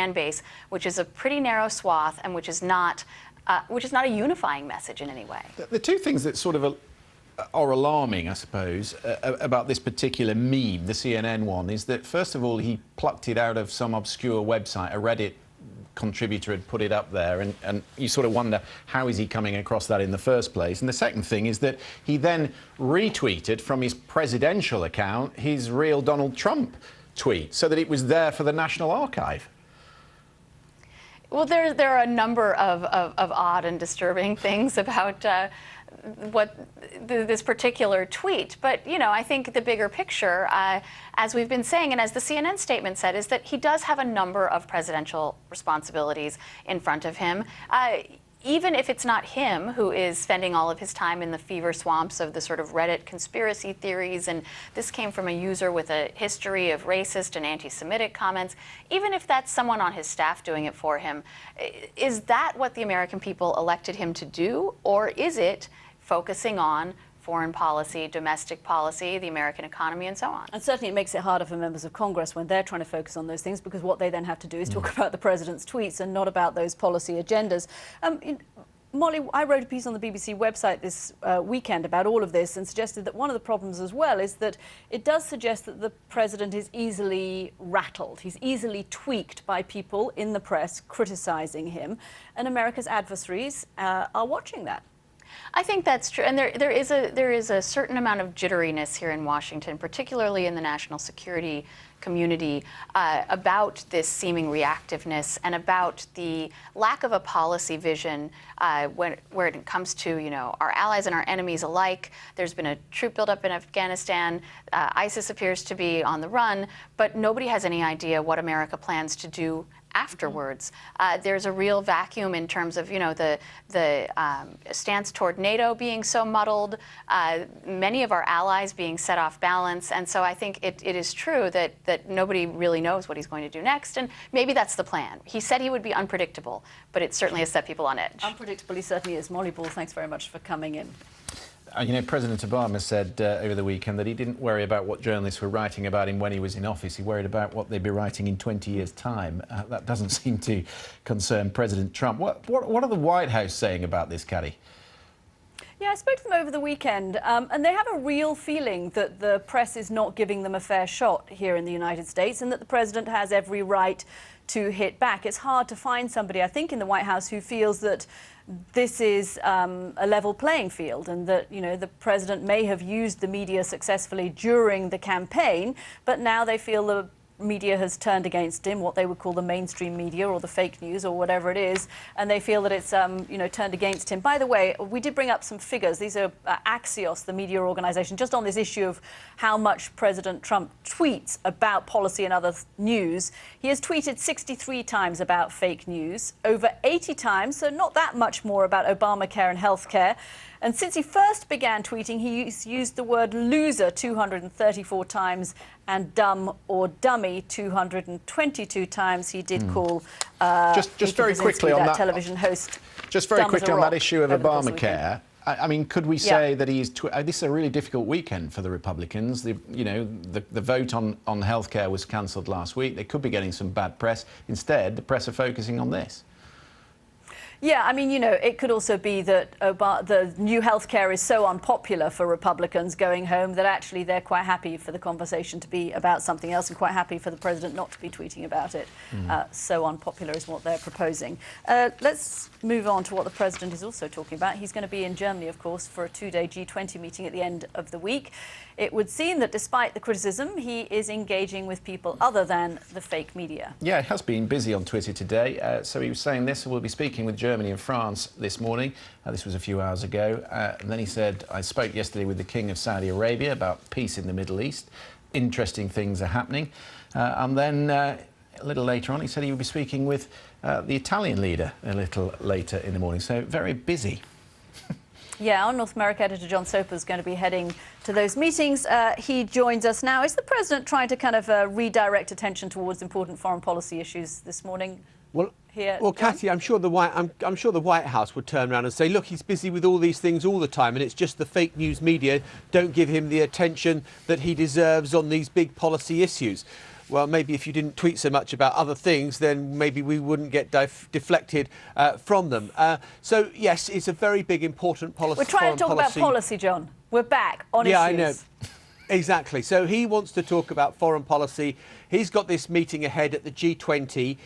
fan base, which is a pretty narrow swath and which is not a unifying message in any way. The two things that sort of are alarming, I suppose, about this particular meme, the CNN one, is that, first of all, he plucked it out of some obscure website. A Reddit contributor had put it up there, and you sort of wonder, how is he coming across that in the first place? And the second thing is that he then retweeted from his presidential account his real Donald Trump tweet, so that it was there for the National Archive. Well, there are a number of odd and disturbing things about this particular tweet. But, you know, I think the bigger picture, as we've been saying, and as the CNN statement said, is that he does have a number of presidential responsibilities in front of him. Even if it's not him who is spending all of his time in the fever swamps of the sort of Reddit conspiracy theories, and this came from a user with a history of racist and anti-Semitic comments, even if that's someone on his staff doing it for him, is that what the American people elected him to do? Or is it focusing on foreign policy, domestic policy, the American economy, and so on? And certainly it makes it harder for members of Congress when they're trying to focus on those things, because what they then have to do is talk about the president's tweets and not about those policy agendas. Molly, I wrote a piece on the BBC website this weekend about all of this and suggested that one of the problems as well is that it does suggest that the president is easily rattled. He's easily tweaked by people in the press criticising him, and America's adversaries are watching that. I think that's true, and there is a certain amount of jitteriness here in Washington, particularly in the national security community, about this seeming reactiveness and about the lack of a policy vision where it comes to, you know, our allies and our enemies alike. There's been a troop buildup in Afghanistan. ISIS appears to be on the run, but nobody has any idea what America plans to do afterwards. There's a real vacuum in terms of, you know, the stance toward NATO being so muddled, many of our allies being set off balance, and so I think it is true that nobody really knows what he's going to do next, and maybe that's the plan. He said he would be unpredictable, but it certainly has set people on edge. Unpredictable he certainly is. Molly Ball, thanks very much for coming in. You know, President Obama said over the weekend that he didn't worry about what journalists were writing about him when he was in office. He worried about what they'd be writing in 20 years' time. That doesn't seem to concern President Trump. What are the White House saying about this, Caddy? Yeah, I spoke to them over the weekend, and they have a real feeling that the press is not giving them a fair shot here in the United States, and that the president has every right to hit back. It's hard to find somebody, I think, in the White House who feels that this is a level playing field, and that, you know, the president may have used the media successfully during the campaign, but now they feel the media has turned against him, what they would call the mainstream media or the fake news or whatever it is, and they feel that it's you know, turned against him. By the way, we did bring up some figures. These are Axios, the media organization, just on this issue of how much President Trump tweets about policy and other news. He has tweeted 63 times about fake news, over 80 times, so not that much more, about Obamacare and healthcare. And since he first began tweeting, he's used the word loser 234 times and dumb or dummy 222 times. He did call just very quickly on that television host. Just very quickly on that issue of Obamacare. I mean, could we say that he's... this is a really difficult weekend for the Republicans. The vote on healthcare was cancelled last week. They could be getting some bad press. Instead, the press are focusing on this. Yeah, I mean, you know, it could also be that the new healthcare is so unpopular for Republicans going home that actually they're quite happy for the conversation to be about something else, and quite happy for the president not to be tweeting about it. So unpopular is what they're proposing. Let's move on to what the president is also talking about. He's going to be in Germany, of course, for a two-day G20 meeting at the end of the week. It would seem that despite the criticism, he is engaging with people other than the fake media. Yeah, he has been busy on Twitter today. So he was saying this, we'll be speaking with Germany and France this morning. This was a few hours ago. And then he said, I spoke yesterday with the King of Saudi Arabia about peace in the Middle East. Interesting things are happening. And then a little later on, he said he would be speaking with the Italian leader a little later in the morning. So very busy. Yeah, our North America editor John Soper is going to be heading to those meetings. He joins us now. Is the president trying to kind of redirect attention towards important foreign policy issues this morning? Well, here, Cathy, I'm sure the White House would turn around and say, look, he's busy with all these things all the time, and it's just the fake news media don't give him the attention that he deserves on these big policy issues. well, maybe if you didn't tweet so much about other things, then maybe we wouldn't get deflected from them. So, yes, it's a very big, important policy. We're trying to talk about policy, John. We're back on issues. Yeah, I know. Exactly. So he wants to talk about foreign policy. He's got this meeting ahead at the G20.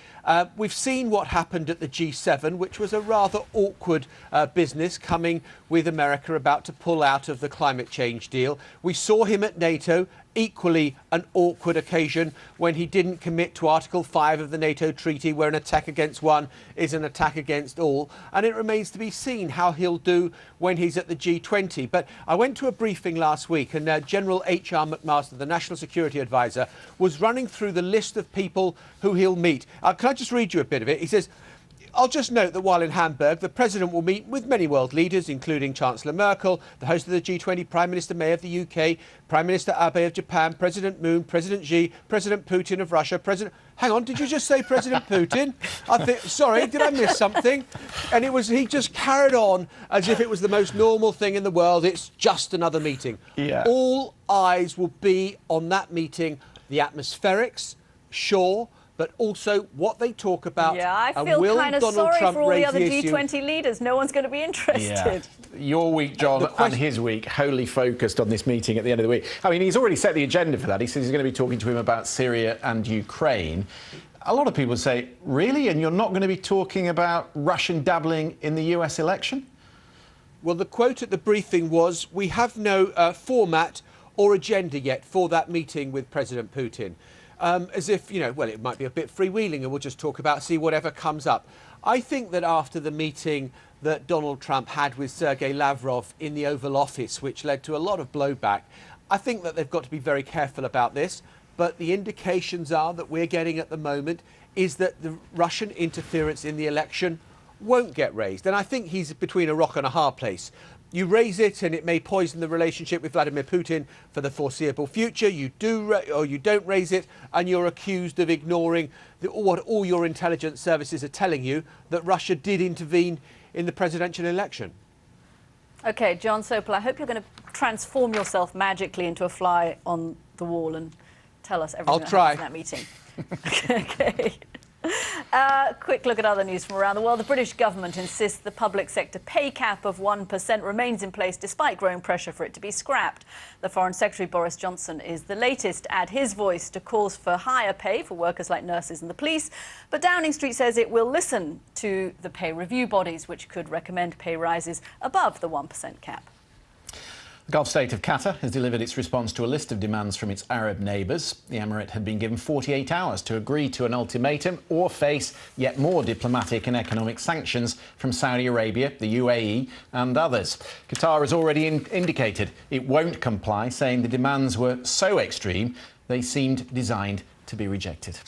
We've seen what happened at the G7, which was a rather awkward business, coming with America about to pull out of the climate change deal. We saw him at NATO, equally an awkward occasion when he didn't commit to Article 5 of the NATO treaty, where an attack against one is an attack against all. And it remains to be seen how he'll do when he's at the G20. But I went to a briefing last week, and General H.R. McMaster, the National Security Advisor, was running through the list of people who he'll meet. Can I just read you a bit of it? He says, I'll just note that while in Hamburg, the President will meet with many world leaders, including Chancellor Merkel, the host of the G20, Prime Minister May of the UK, Prime Minister Abe of Japan, President Moon, President Xi, President Putin of Russia, President... Hang on, did you just say President Putin? Sorry, did I miss something? And he just carried on as if it was the most normal thing in the world. It's just another meeting. Yeah. All eyes will be on that meeting, the atmospherics, sure, but also what they talk about. Yeah, I feel kind of sorry for all the other G20 leaders. No one's going to be interested. Yeah. Your week, John, and his week, wholly focused on this meeting at the end of the week. I mean, he's already set the agenda for that. He says he's going to be talking to him about Syria and Ukraine. A lot of people say, really? And you're not going to be talking about Russian dabbling in the US election? Well, the quote at the briefing was, we have no format or agenda yet for that meeting with President Putin. As if, well, it might be a bit freewheeling and we'll just talk about, see whatever comes up. I think that after the meeting that Donald Trump had with Sergei Lavrov in the Oval Office, which led to a lot of blowback, I think that they've got to be very careful about this. But the indications are that we're getting at the moment is that the Russian interference in the election won't get raised. And I think he's between a rock and a hard place. You raise it and it may poison the relationship with Vladimir Putin for the foreseeable future. You do or you don't raise it and you're accused of ignoring what all your intelligence services are telling you, that Russia did intervene in the presidential election. OK, John Sopel, I hope you're going to transform yourself magically into a fly on the wall and tell us everything that happened in that meeting. OK. Quick look at other news from around the world. The British government insists the public sector pay cap of 1% remains in place despite growing pressure for it to be scrapped. The Foreign Secretary Boris Johnson is the latest to add his voice to calls for higher pay for workers like nurses and the police. But Downing Street says it will listen to the pay review bodies, which could recommend pay rises above the 1% cap. The Gulf state of Qatar has delivered its response to a list of demands from its Arab neighbours. The emirate had been given 48 hours to agree to an ultimatum or face yet more diplomatic and economic sanctions from Saudi Arabia, the UAE and others. Qatar has already indicated it won't comply, saying the demands were so extreme they seemed designed to be rejected.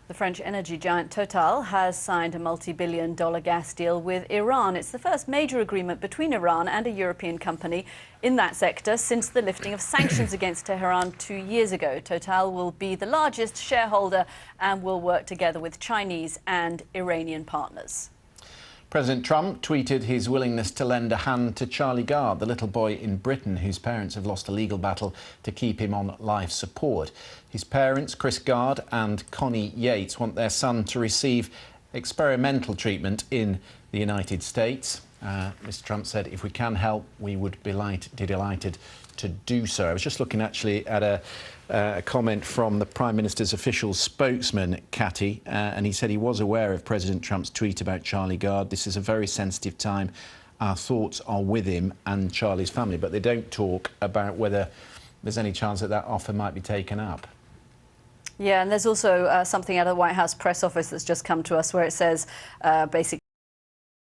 The French energy giant Total has signed a multi-billion-dollar gas deal with Iran. It's the first major agreement between Iran and a European company in that sector since the lifting of sanctions against Tehran 2 years ago. Total will be the largest shareholder and will work together with Chinese and Iranian partners. President Trump tweeted his willingness to lend a hand to Charlie Gard, the little boy in Britain whose parents have lost a legal battle to keep him on life support. His parents, Chris Gard and Connie Yates, want their son to receive experimental treatment in the United States. Mr. Trump said, if we can help, we would be delighted to do so. I was just looking actually at a comment from the Prime Minister's official spokesman, Cathy, and he said he was aware of President Trump's tweet about Charlie Gard. This is a very sensitive time. Our thoughts are with him and Charlie's family, but they don't talk about whether there's any chance that that offer might be taken up. Yeah, and there's also something out of the White House press office that's just come to us where it says basically